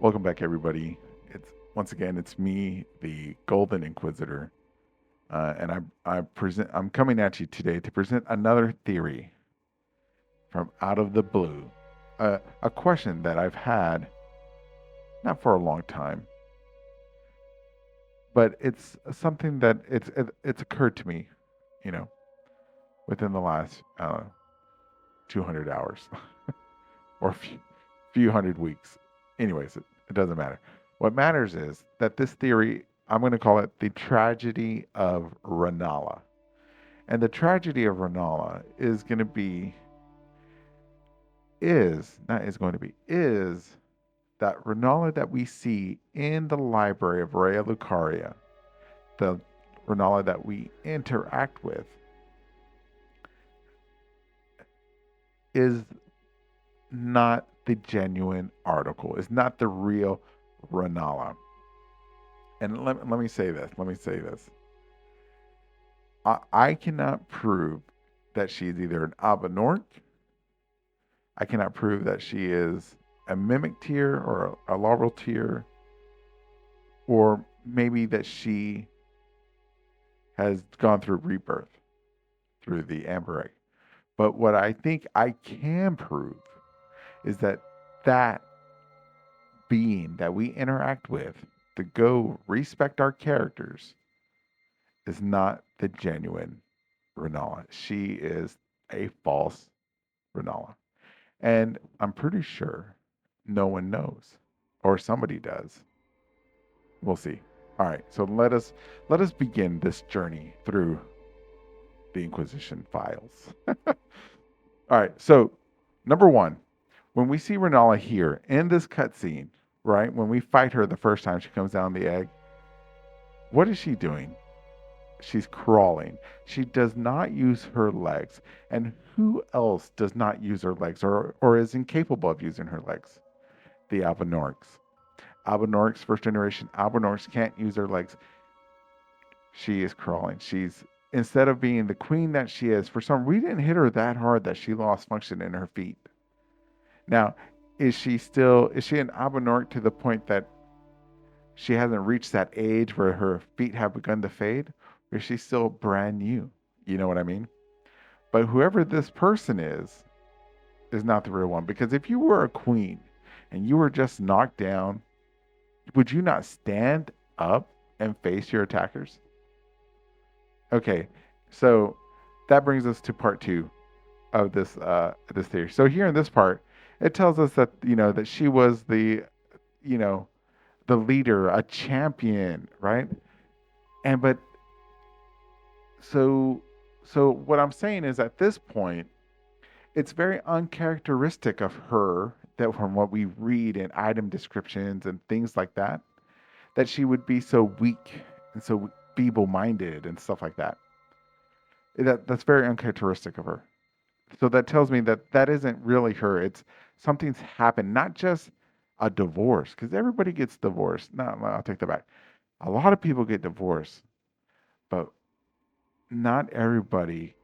Welcome back, everybody. It's me, the Golden Inquisitor, and I'm coming at you today to present another theory from out of the blue, a question that I've had not for a long time, but it's something that it's occurred to me, you know, within the last 200 hours or few hundred weeks. Anyways, it doesn't matter. What matters is that this theory, I'm going to call it the tragedy of Rennala. And the tragedy of Rennala is going to be, is, not is going to be, is that Rennala that we see in the library of Rhea Lucaria, the Rennala that we interact with, is not the genuine article, is not the real Rennala. And let me say this. Let me say this. I cannot prove that she's either an Abenork. I cannot prove that she is a mimic tier or a larval tier, or maybe that she has gone through rebirth through the Amber Egg. But what I think I can prove is that that being that we interact with to go respect our characters is not the genuine Rennala. She is a false Rennala. And I'm pretty sure no one knows, or somebody does. We'll see. All right, so let us begin this journey through the Inquisition files. All right, so number one, when we see Rennala here in this cutscene, right, when we fight her the first time she comes down the egg, what is she doing? She's crawling. She does not use her legs. And who else does not use her legs or is incapable of using her legs? The Abenorks. Abenorks, first generation Abenorks can't use their legs. She is crawling. She's instead of being the queen that she is, for some we didn't hit her that hard that she lost function in her feet. Now, is she an Abenork to the point that she hasn't reached that age where her feet have begun to fade? Or is she still brand new? You know what I mean? But whoever this person is not the real one. Because if you were a queen and you were just knocked down, would you not stand up and face your attackers? Okay, so that brings us to part two of this theory. So here in this part, it tells us that that she was you know the leader, a champion, right? And but so so what I'm saying is at this point, it's very uncharacteristic of her that from what we read in item descriptions and things like that she would be so weak and so feeble-minded and stuff like that. That's very uncharacteristic of her. So that tells me that that isn't really her. It's something's happened, not just a divorce, because everybody gets divorced. No, I'll take that back. A lot of people get divorced, but not everybody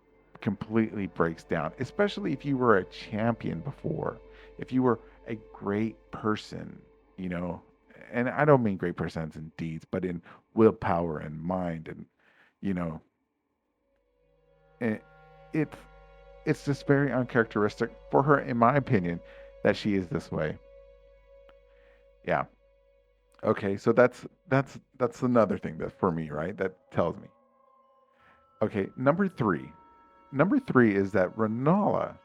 completely breaks down, especially if you were a champion before, if you were a great person, you know, and I don't mean great persons in deeds, but in willpower and mind, and you know, it, it's it's just very uncharacteristic for her, in my opinion, that she is this way. Yeah. Okay. So that's another thing that for me, right? That tells me. Okay. Number three. Number three is that Renala,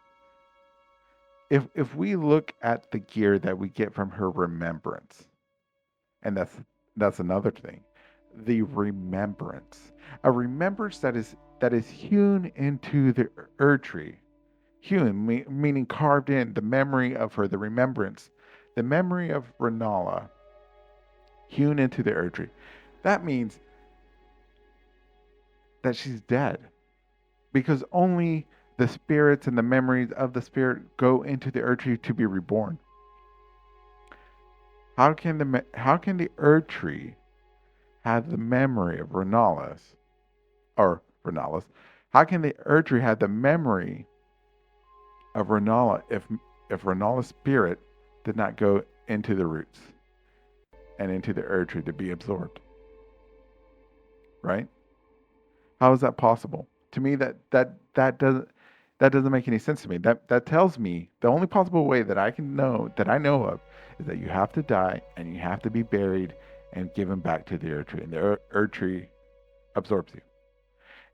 if we look at the gear that we get from her remembrance, and that's another thing, the remembrance, a remembrance that is hewn into the tree, hewn meaning carved in the memory of her, the remembrance, the memory of Renala, hewn into the tree. That means that she's dead because only the spirits and the memories of the spirit go into the earth tree to be reborn. How can the earth tree have the memory of Renala's or Renala's? How can the earth tree have the memory of Rennala if Rennala's spirit did not go into the roots? and into the Erdtree to be absorbed. Right? How is that possible? To me, that doesn't make any sense to me. That tells me the only possible way that I know of is that you have to die and you have to be buried and given back to the Erdtree, and the Erdtree absorbs you.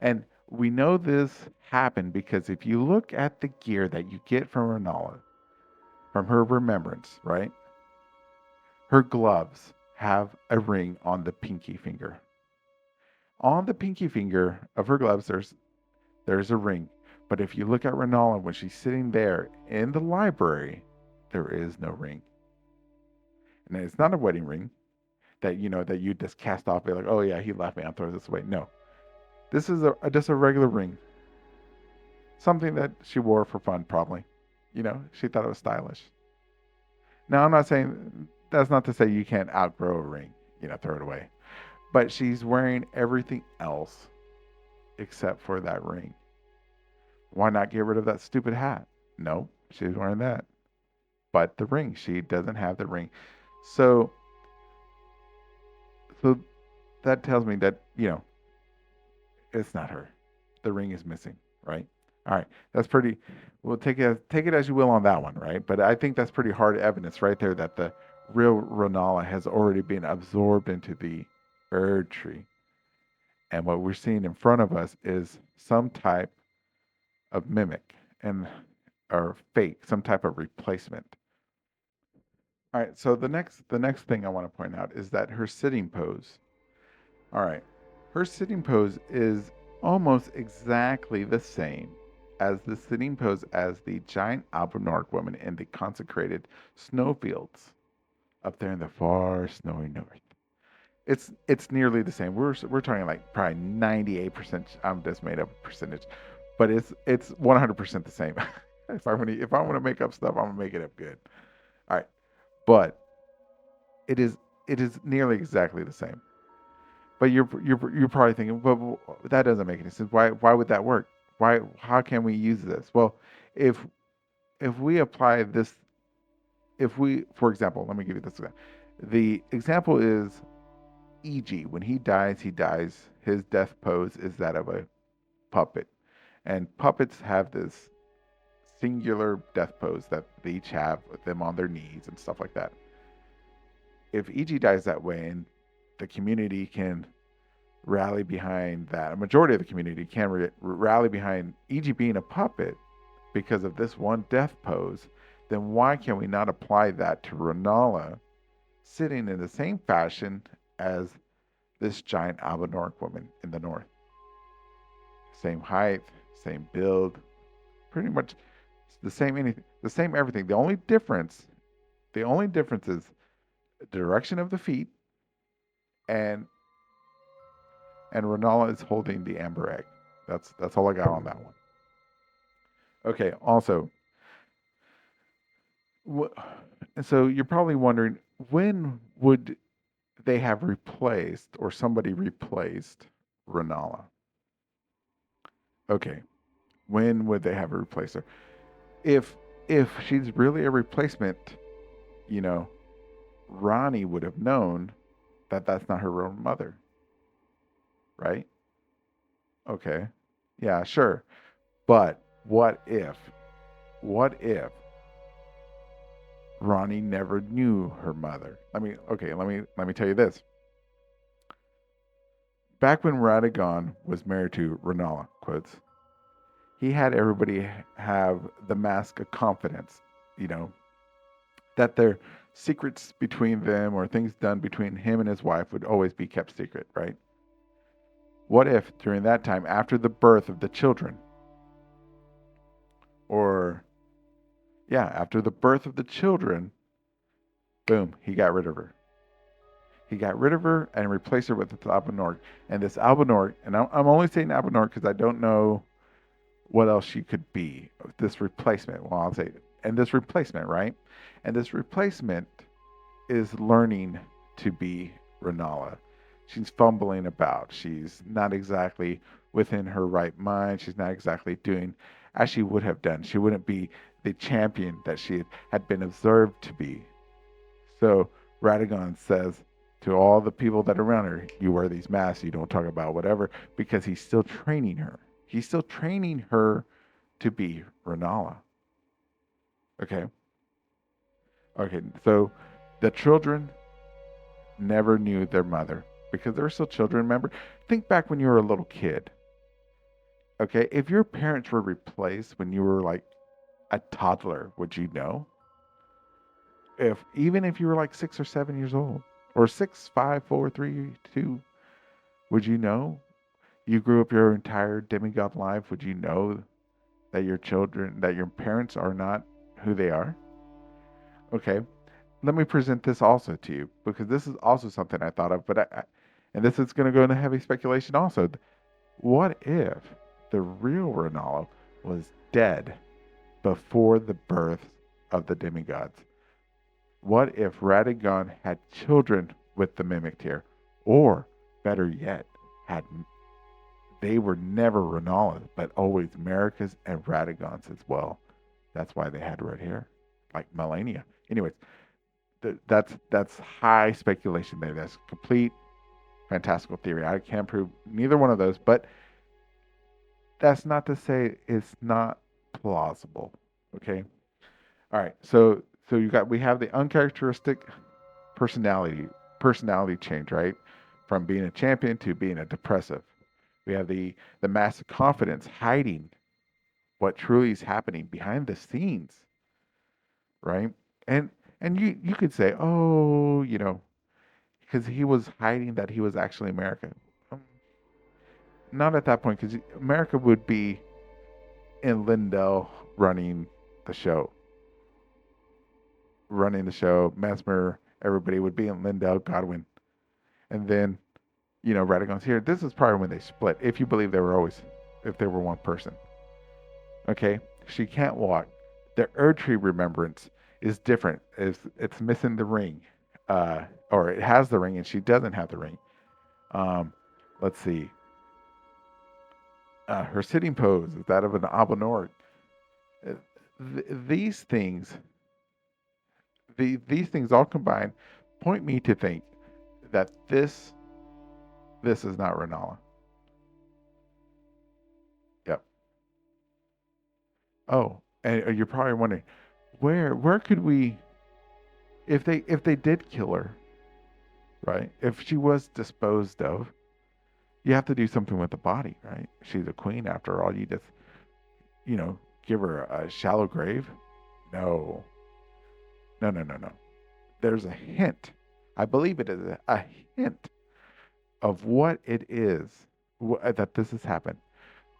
And we know this happened because if you look at the gear that you get from Rennala, from her remembrance, right? Her gloves have a ring on the pinky finger. On the pinky finger of her gloves, there's a ring. But if you look at Rennala when she's sitting there in the library, there is no ring. And it's not a wedding ring that you just cast off, be like, oh yeah, he left me, I'll throw this away. No, this is just a regular ring, something that she wore for fun, probably. She thought it was stylish. Now, I'm not saying that's not to say you can't outgrow a ring, throw it away. But she's wearing everything else except for that ring. Why not get rid of that stupid hat? No, she's wearing that. But the ring, she doesn't have the ring. So, so that tells me that, it's not her. The ring is missing, right? All right, that's pretty. We'll take it as you will on that one, right? But I think that's pretty hard evidence right there that the real Rennala has already been absorbed into the Erdtree, and what we're seeing in front of us is some type of mimic and or fake, some type of replacement. All right, so the next thing I want to point out is that her sitting pose. All right, her sitting pose is almost exactly the same as the sitting pose as the giant Albinork woman in the consecrated snowfields up there in the far snowy north. It's nearly the same. We're talking like probably 98%. I'm just made up a percentage, but it's 100% the same. If I want to make up stuff, I'm gonna make it up good. All right, but it is nearly exactly the same. But you're probably thinking, but that doesn't make any sense. Why would that work? How can we use this? Well, if if we apply this, if we, for example, let me give you this example. The example is E.G. When he dies, he dies. His death pose is that of a puppet, and puppets have this singular death pose that they each have with them on their knees and stuff like that. If E.G. dies that way, and the community can rally behind that. A majority of the community can rally behind E.G. being a puppet because of this one death pose. Then why can we not apply that to Rennala sitting in the same fashion as this giant Albinork woman in the north? Same height, same build, pretty much the same anything, the same everything. The only difference is the direction of the feet, and Rennala is holding the amber egg. That's all I got on that one. Okay. Also, so you're probably wondering, when would they have replaced, or somebody replaced, Rennala? Okay. When would they have a replacer? If if she's really a replacement, you know, Ronnie would have known that that's not her real mother, right? Okay. Yeah, sure. But what if Ronnie never knew her mother? Let me tell you this. Back when Radagon was married to Rennala, quotes, he had everybody have the mask of confidence, you know, that their secrets between them or things done between him and his wife would always be kept secret, right? What if during that time, after the birth of the children, or yeah, after the birth of the children, boom, he got rid of her. He got rid of her and replaced her with this Albinork. And this Albinork, and I'm only saying Albinork because I don't know what else she could be. This replacement, well, I'll say, and this replacement, right? And this replacement is learning to be Rennala. She's fumbling about. She's not exactly within her right mind. She's not exactly doing as she would have done. She wouldn't be the champion that she had been observed to be. So Radagon says, to all the people that are around her, you wear these masks, you don't talk about whatever, because he's still training her. He's still training her to be Rennala. Okay. Okay. So the children never knew their mother because they were still children. Remember, think back when you were a little kid. Okay. If your parents were replaced when you were like a toddler, would you know? If even if you were like 6 or 7 years old, or 6, 5, 4, 3, 2, would you know? You grew up your entire demigod life. Would you know that your children, that your parents are not who they are? Okay, let me present this also to you because this is also something I thought of, but and this is going to go into heavy speculation also. What if the real Rennala was dead before the birth of the demigods? What if Radagon had children with the Mimic Tear? Or, better yet, had they were never Renalas, but always Americas and Radagons as well. That's why they had red hair, like Melania. Anyways, that's high speculation there. That's complete fantastical theory. I can't prove neither one of those, but that's not to say it's not plausible. Okay. All right. So we have the uncharacteristic personality personality change, right? From being a champion to being a depressive. We have the massive confidence hiding what truly is happening behind the scenes, right? And you could say, oh, because he was hiding that he was actually American. Um, Not at that point, because America would be in Lindell the show, running the show. Mesmer, everybody would be in Lindell, Godwin, and then Radagon's here. This is probably when they split, if you believe if they were one person. Okay, she can't walk. The Erdtree remembrance is different. It's missing the ring, or it has the ring and she doesn't have the ring. Um, let's see. Her sitting pose is that of an Abanort. Uh, these things, these things all combined, point me to think that this is not Rennala. Yep. Oh, and you're probably wondering, where could we, if they did kill her, right? If she was disposed of, you have to do something with the body, right? She's a queen after all. You just, give her a shallow grave? No, no, no, no, no. There's a hint. I believe it is a hint of what it is that this has happened.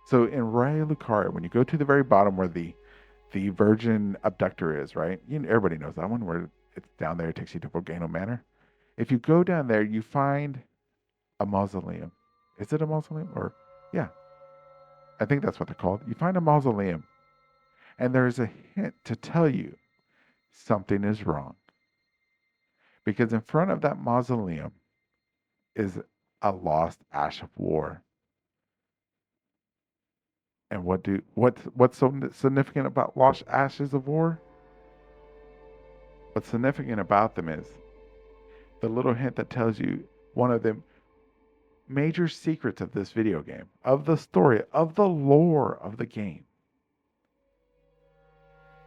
So in Raya Lucaria, when you go to the very bottom where the virgin abductor is, right? Everybody knows that one where it's down there. It takes you to Volcano Manor. If you go down there, you find a mausoleum. Is it a mausoleum? Or, yeah, I think that's what they're called. You find a mausoleum, and there's a hint to tell you something is wrong. Because in front of that mausoleum is a lost ash of war. And what's so significant about lost ashes of war? What's significant about them is the little hint that tells you one of the major secrets of this video game, of the story, of the lore of the game.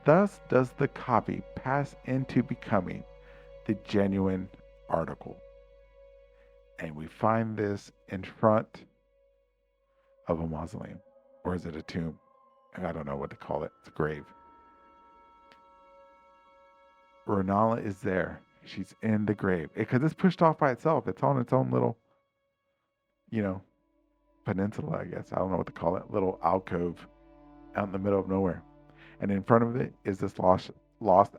Thus does the copy pass into becoming the genuine article. And we find this in front of a mausoleum. Or is it a tomb? I don't know what to call it. It's a grave. Rennala is there. She's in the grave. Because it's pushed off by itself. It's on its own little, you know, peninsula, I guess. I don't know what to call it. Little alcove out in the middle of nowhere. And in front of it is this lost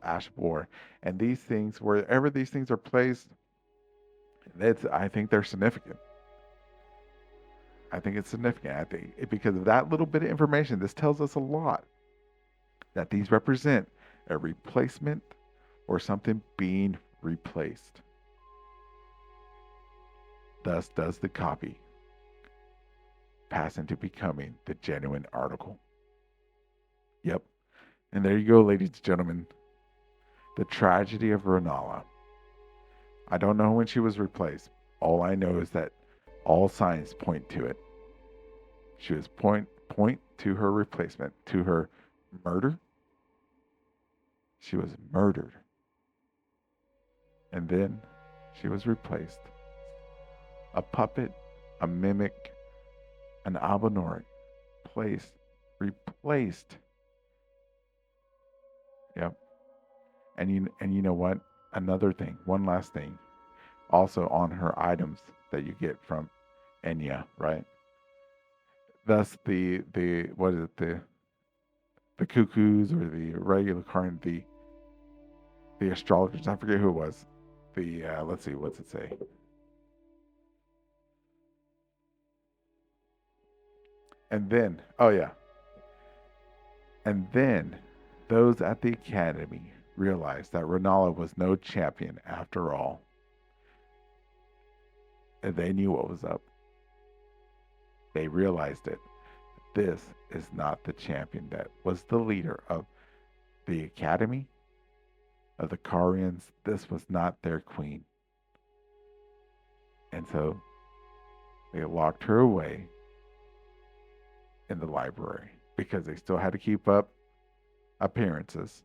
ash of war. And these things, wherever these things are placed, I think they're significant. I think it's significant. I think because of that little bit of information, this tells us a lot that these represent a replacement or something being replaced. Thus does the copy pass into becoming the genuine article. Yep. And there you go, ladies and gentlemen. The Tragedy of Rennala. I don't know when she was replaced. All I know is that all signs point to it. She was point to her replacement, to her murder. She was murdered. And then she was replaced. A puppet, a mimic, an Albinoric replaced. Yep. And you know what? Another thing, one last thing. Also on her items that you get from Enya, right? Thus the what is it, the cuckoos or the regular card, the astrologers, I forget who it was. The let's see, what's it say? And then, oh yeah, and then those at the academy realized that Rennala was no champion after all, and they knew what was up. They realized it. This is not the champion that was the leader of the academy of the Karians. This was not their queen, and so they locked her away in the library because they still had to keep up appearances.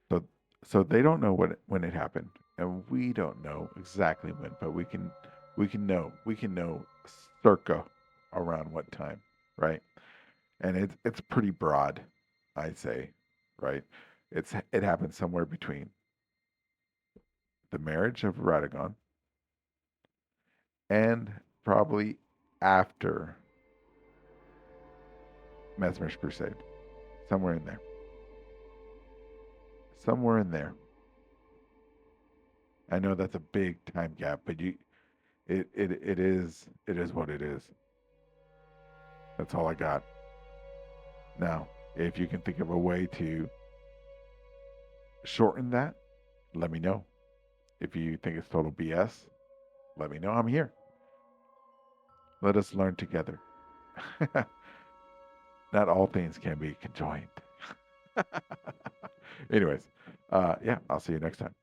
So so they don't know when it happened, and we don't know exactly when, but we can know circa around what time, right? And it's pretty broad, I'd say, right? It happened somewhere between the marriage of Radagon and probably after Mesmer's crusade, somewhere in there, somewhere in there. I know that's a big time gap, but it is what it is. That's all I got. Now, if you can think of a way to shorten that, let me know. If you think it's total BS, let me know. I'm here. Let us learn together. Not all things can be conjoined. Anyways, yeah, I'll see you next time.